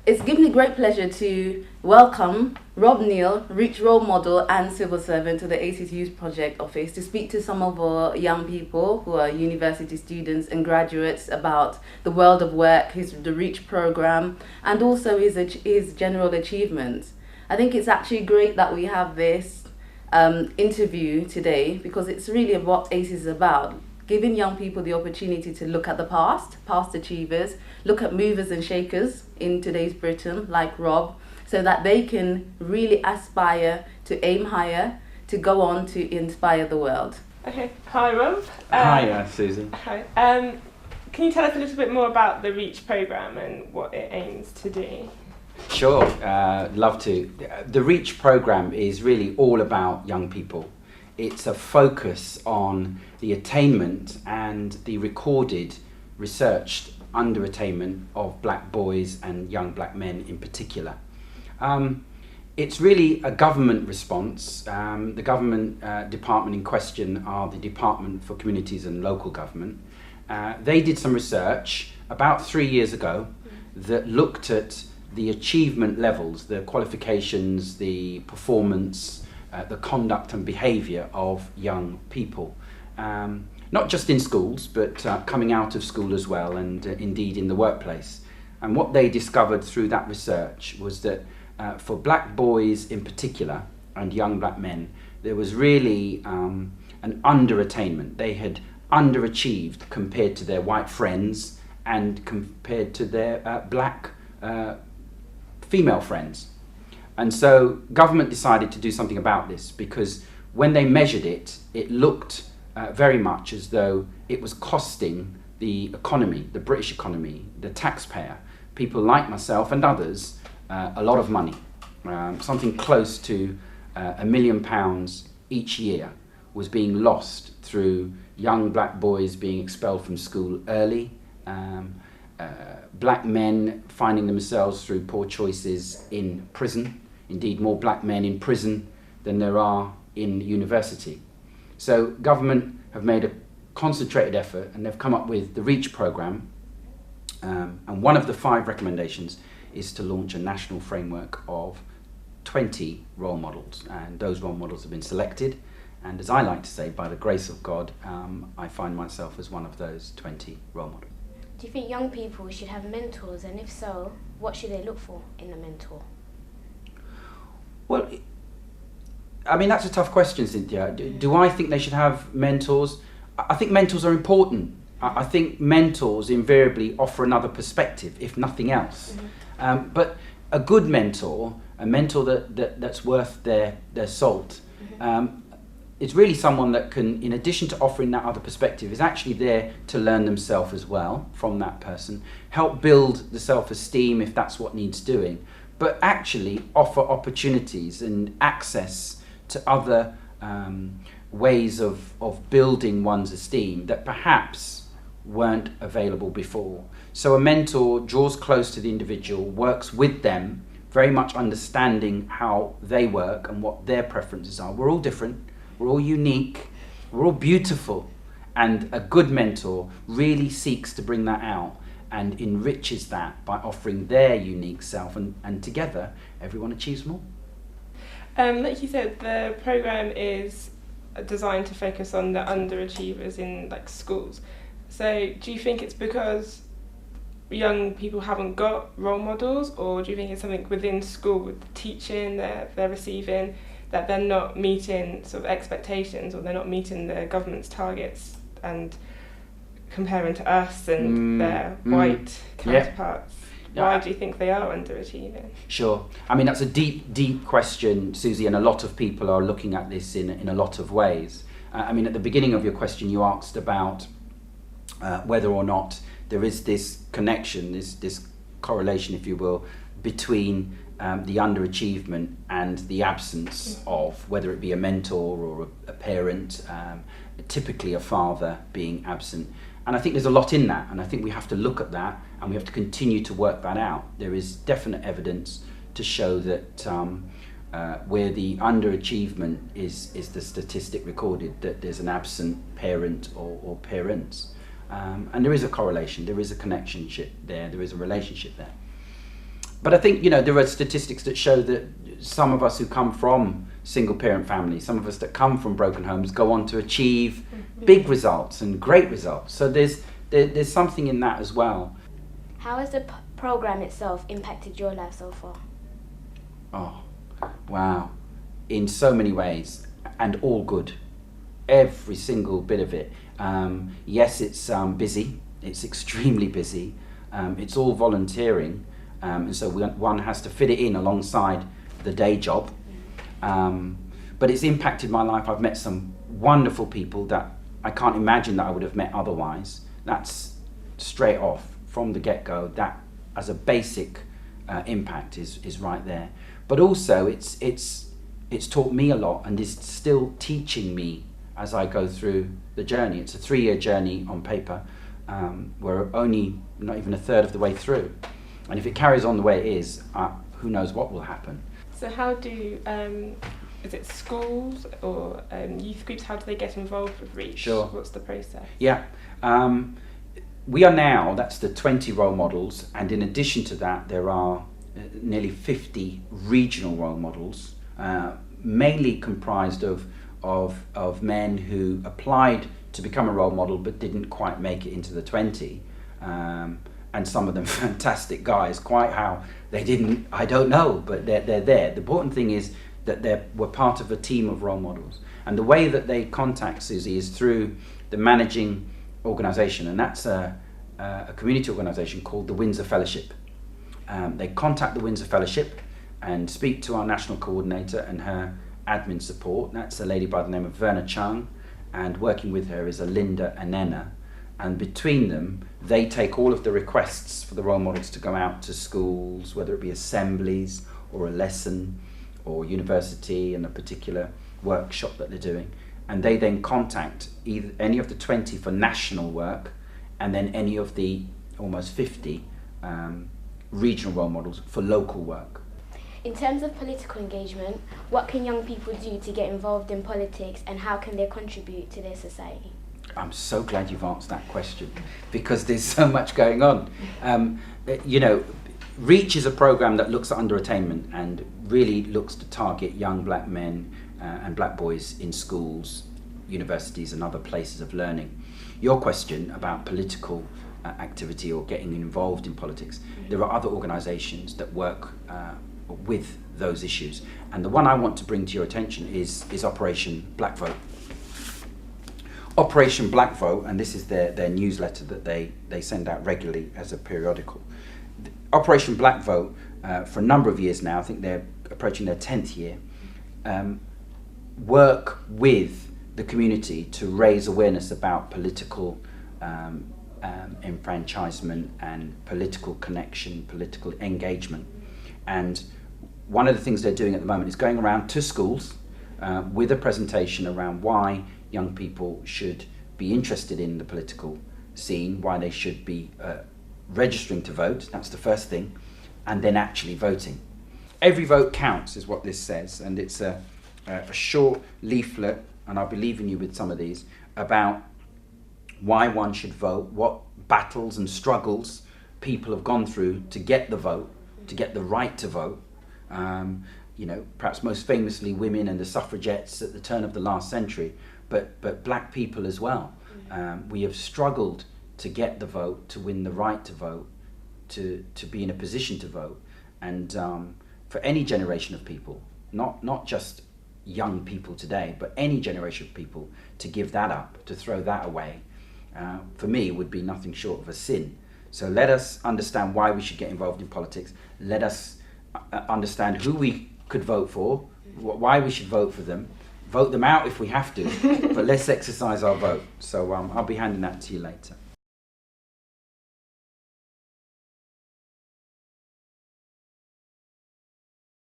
It's given me great pleasure to welcome Rob Neal, Reach Role Model and Civil Servant to the ACES Youth Project Office to speak to some of our young people who are university students and graduates about the world of work, the Reach program, and also his general achievements. I think it's actually great that we have this interview today because it's really what ACES is about, giving young people the opportunity to look at the past achievers, look at movers and shakers in today's Britain, like Rob, so that they can really aspire to aim higher, to go on to inspire the world. Okay, hi Rob. Hi Susie. Hi. Can you tell us a little bit more about the REACH programme and what it aims to do? Sure, love to. The REACH programme is really all about young people. It's a focus on the attainment and the recorded, researched under-attainment of black boys and young black men in particular. It's really a government response. The government department in question are the Department for Communities and Local Government. They did some research about 3 years ago that looked at the achievement levels, the qualifications, the performance, the conduct and behaviour of young people. Not just in schools, but coming out of school as well, and indeed in the workplace. And what they discovered through that research was that for black boys in particular, and young black men, there was really an under-attainment. They had underachieved compared to their white friends and compared to their black female friends. And so government decided to do something about this because when they measured it, it looked very much as though it was costing the economy, the British economy, the taxpayer, people like myself and others, a lot of money. Something close to £1 million each year was being lost through young black boys being expelled from school early, black men finding themselves through poor choices in prison. Indeed, more black men in prison than there are in university. So government have made a concentrated effort and they've come up with the REACH programme. And one of the 5 recommendations is to launch a national framework of 20 role models. And those role models have been selected. And as I like to say, by the grace of God, I find myself as one of those 20 role models. Do you think young people should have mentors, and if so, what should they look for in a mentor? Well, I mean, that's a tough question, Cynthia. Do I think they should have mentors? I think mentors are important. I think mentors invariably offer another perspective, if nothing else. Mm-hmm. But a good mentor, a mentor that's worth their salt, mm-hmm. It's really someone that can, in addition to offering that other perspective, is actually there to learn themselves as well from that person, help build the self-esteem if that's what needs doing, but actually offer opportunities and access to other ways of building one's esteem that perhaps weren't available before. So a mentor draws close to the individual, works with them, very much understanding how they work and what their preferences are. We're all different. We're all unique, we're all beautiful, and a good mentor really seeks to bring that out and enriches that by offering their unique self, and together everyone achieves more. Like you said, the programme is designed to focus on the underachievers in schools. So do you think it's because young people haven't got role models, or do you think it's something within school with the teaching they're receiving, that they're not meeting sort of expectations, or they're not meeting the government's targets and comparing to us and their white counterparts? Yeah. Why do you think they are underachieving? Sure. I mean, that's a deep question, Susie, and a lot of people are looking at this in a lot of ways. I mean, at the beginning of your question, you asked about whether or not there is this connection, this correlation, if you will, between the underachievement and the absence of, whether it be a mentor or a parent, typically a father being absent. And I think there's a lot in that, and I think we have to look at that and we have to continue to work that out. There is definite evidence to show that where the underachievement is the statistic recorded, that there's an absent parent or parents. And there is a correlation, there is a connection there is a relationship there. But I think, you know, there are statistics that show that some of us who come from single parent families, some of us that come from broken homes, go on to achieve big results and great results. So there's something in that as well. How has the program itself impacted your life so far? Oh, wow. In so many ways, and all good. Every single bit of it. Yes, it's busy. It's extremely busy. It's all volunteering. And so one has to fit it in alongside the day job. But it's impacted my life. I've met some wonderful people that I can't imagine that I would have met otherwise. That's straight off from the get-go. That as a basic impact is right there. But also it's taught me a lot and is still teaching me as I go through the journey. It's a 3-year journey on paper. We're only not even a third of the way through. And if it carries on the way it is, who knows what will happen. So how do, is it schools or youth groups, how do they get involved with REACH? Sure. What's the process? Yeah. We are now, that's the 20 role models, and in addition to that there are nearly 50 regional role models, mainly comprised of men who applied to become a role model but didn't quite make it into the 20. And some of them fantastic guys. Quite how they didn't, I don't know, but they're there. The important thing is that we're part of a team of role models. And the way that they contact Susie is through the managing organisation, and that's a community organisation called the Windsor Fellowship. They contact the Windsor Fellowship and speak to our national coordinator and her admin support. That's a lady by the name of Verna Chung, and working with her is a Linda Anena. And between them, they take all of the requests for the role models to go out to schools, whether it be assemblies or a lesson or university and a particular workshop that they're doing. And they then contact either any of the 20 for national work and then any of the almost 50 regional role models for local work. In terms of political engagement, what can young people do to get involved in politics and how can they contribute to their society? I'm so glad you've answered that question because there's so much going on. You know, REACH is a programme that looks at underattainment and really looks to target young black men and black boys in schools, universities and other places of learning. Your question about political activity or getting involved in politics, there are other organisations that work with those issues, and the one I want to bring to your attention is Operation Black Vote. Operation Black Vote, and this is their newsletter that they send out regularly as a periodical. Operation Black Vote, for a number of years now, I think they're approaching their 10th year, work with the community to raise awareness about political enfranchisement and political connection, political engagement. And one of the things they're doing at the moment is going around to schools with a presentation around why young people should be interested in the political scene, why they should be registering to vote, that's the first thing, and then actually voting. Every vote counts is what this says, and it's a short leaflet, and I'll be leaving you with some of these, about why one should vote, what battles and struggles people have gone through to get the vote, to get the right to vote. You know, perhaps most famously women and the suffragettes at the turn of the last century, but black people as well. We have struggled to get the vote, to win the right to vote, to be in a position to vote. And for any generation of people, not just young people today, but any generation of people, to give that up, to throw that away, for me would be nothing short of a sin. So let us understand why we should get involved in politics. Let us understand who we could vote for, why we should vote for them, vote them out if we have to, but let's exercise our vote. So I'll be handing that to you later.